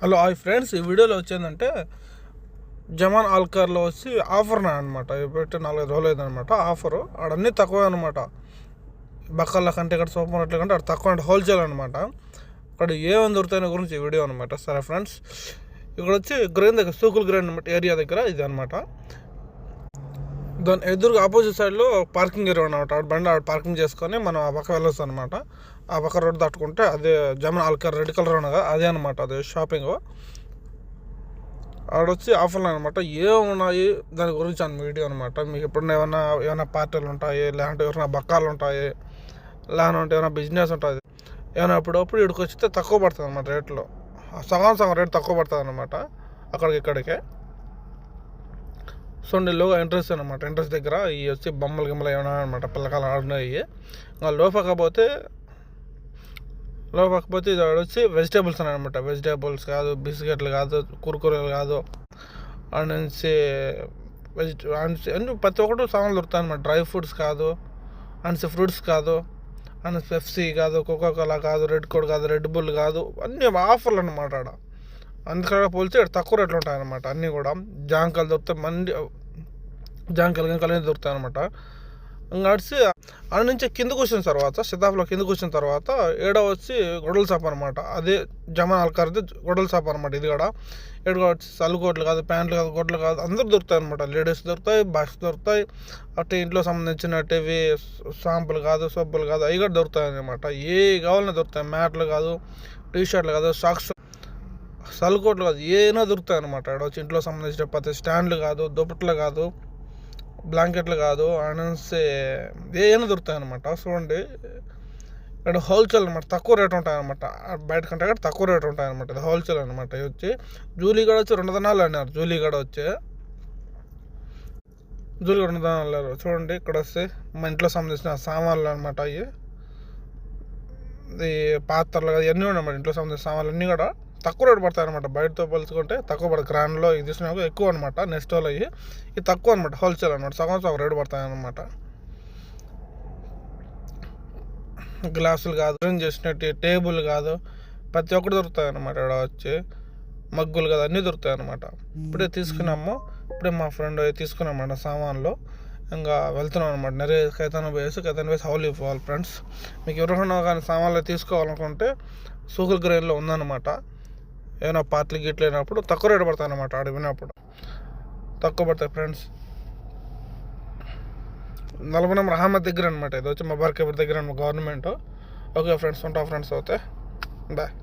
Hello hi friends, ఈ వీడియోలో వచ్చేందంటే జమాన్ ఆల్కార్లో వచ్చి ఆఫర్ అనమాట. పెట్టి 4-5 రోజులు అయిందనమాట ఆఫరు. ఆడన్నీ తక్కువే అనమాట. బక్కల కంటే ఇక్కడ సూపర్ మార్కెట్ల కంటే అక్కడ తక్కువ అంటే హోల్సేల్ అనమాట. అక్కడ ఏమేమి దొరుకుతాయని గురించి వీడియో అనమాట. సరే ఫ్రెండ్స్, ఇక్కడ వచ్చి గ్రైన్ దగ్గర సూకుల్ గ్రైన్ అనమాట ఏరియా దగ్గర ఇది అనమాట. దాని ఎదురుగా ఆపోజిట్ సైడ్లో పార్కింగ్ ఏరియా అనమాట. బండి ఆడ పార్కింగ్ చేసుకొని మనం ఆ పక్క వెళ్ళొచ్చు అనమాట. ఆ పక్క రోడ్డు తట్టుకుంటే అదే జమాన్ ఆల్కార్ రెడ్ కలర్ ఉన్నదా అదే అనమాట. అదే షాపింగ్ ఆడొచ్చి ఆఫర్లు అనమాట. ఏమున్నాయి దాని గురించి అన్న వీడియో అనమాట. మీకు ఎప్పుడైనా ఏమైనా పార్టీలు ఉంటాయి, లేదంటే ఎవరైనా బక్కాలు ఉంటాయి, లేదంటే ఏమైనా బిజినెస్ ఉంటుంది, ఏమైనా అప్పుడప్పుడు ఇక్కడికి వచ్చితే తక్కువ పడుతుంది అనమాట. రేట్లో సగం రేట్ తక్కువ పడుతుంది అనమాట అక్కడికి ఇక్కడికే. సో లోగా ఇంట్రెస్ట్ అనమాట. ఇంట్రెస్ట్ దగ్గర ఈ వచ్చి బొమ్మలు గిమ్మలు ఏమైనా అనమాట పిల్లకాయలు ఆడినాయి. ఇంకా లోపకపోతే ఇది వచ్చి వెజిటేబుల్స్ అనమాట. వెజిటేబుల్స్ కాదు, బిస్కెట్లు కాదు, కుర్కురేలు కాదు, అండ్ నుంచి అన్ని ప్రతి ఒక్కటి సామాన్లు దొరుకుతాయి అనమాట. డ్రై ఫ్రూట్స్ కాదు, అండ్ ఫ్రూట్స్ కాదు, అండ్ పెప్సీ కాదు, కోకోకోలా కాదు, రెడ్ కోడ్ కాదు, రెడ్ బుల్ కాదు, అన్నీ ఆఫర్లు అనమాట. ఆడ అందుకని పోలిస్తే తక్కువ రేట్లు ఉంటాయన్నమాట. అన్నీ కూడా జాంకాయలు దొరుకుతాయి, జాంకాయలు అనేది దొరుకుతాయి అనమాట. ఇంకా అడిచి ఆడ నుంచి కిందకు వచ్చిన తర్వాత సిద్ధాపులో కిందకు వచ్చిన తర్వాత ఏడో వచ్చి గొడవల షాప్ అనమాట. అదే జమాన్ ఆల్కార్ది గొడవల షాప్ అనమాట. ఇది కూడా ఏడుగా వచ్చి సల్లుకోట్లు కాదు, ప్యాంట్లు కాదు, గొడ్లు కాదు, అందరూ దొరుకుతాయి అనమాట. లేడీస్ దొరుకుతాయి, బాయ్స్ దొరుకుతాయి, అటు ఇంట్లో సంబంధించినవి షాంపులు కాదు, సబ్బులు కాదు, అవి కూడా దొరుకుతాయి అనమాట. ఏ కావాలన్నా దొరుకుతాయి. మ్యాట్లు కాదు, టీ షర్ట్లు కాదు, సాక్స్, సల్లుకోట్లు కాదు, ఏమైనా దొరుకుతాయి అనమాట. ఆడ వచ్చి ఇంట్లో సంబంధించిన ప్రతి స్టాండ్లు కాదు, దుప్పట్లు కాదు, బ్లాంకెట్లు కాదు, అనేసి ఏమైనా దొరుకుతాయి అనమాట. చూడండి, ఇక్కడ హోల్సేల్ అనమాట. తక్కువ రేట్ ఉంటాయన్నమాట. బయట కంటే కూడా తక్కువ రేట్ ఉంటాయన్నమాట. ఇది హోల్సేల్ అనమాట. ఇది వచ్చి జూలీగడ వచ్చి 2 దినాలు అన్నారు. జూలీగడ వచ్చి 2 దినాలు అన్నారు. చూడండి, ఇక్కడ వస్తే మా ఇంట్లో సంబంధించిన సామాన్లు అనమాట. ఇది పాత్రలు కదా, ఇవన్నీ ఉన్నాయన్నమాట. ఇంట్లో సంబంధించిన సామాన్లు అన్నీ కూడా తక్కువ రేటు పడతాయి అనమాట. బయటతో పోల్చుకుంటే తక్కువ పడదు. గ్రాండ్లో ఇది తీసుకున్నా ఎక్కువ అనమాట. నెక్స్ట్ వాళ్ళు ఇది తక్కువ అనమాట. హోల్సేల్ అనమాట. సగం రేటు పడతాయి అనమాట. గ్లాసులు కాదు, అరేంజ్ చేసినట్టు టేబుల్ కాదు, ప్రతి ఒక్కటి దొరుకుతాయి అనమాట. ఇక్కడ వచ్చి మగ్గులు కాదు, అన్నీ దొరుకుతాయి అనమాట. ఇప్పుడే తీసుకున్నాము. ఇప్పుడే మా ఫ్రెండ్ తీసుకున్నామన్నమాట సామాన్లు. ఇంకా వెళ్తున్నాం అనమాట. நிறைய కైతాన వేసి హౌల్ ఇవ్వాలి ఫ్రెండ్స్. మీకు ఎవరైనా కానీ సామాన్లు తీసుకోవాలనుకుంటే సూకుల్ గ్రైన్లో ఉందన్నమాట. ఏమైనా పార్టీలు గిట్లు అయినప్పుడు తక్కువ రేటు పడతాయి అనమాట. ఆడ విన్నప్పుడు తక్కువ పడతాయి ఫ్రెండ్స్. 40 నెంబర్ అహ్మద్ దగ్గర అనమాట. ఇది వచ్చి మబార్కబర్ దగ్గర గవర్నమెంట్. ఓకే ఫ్రెండ్స్, ఉంటా ఫ్రెండ్స్. అవుతాయి, బాయ్.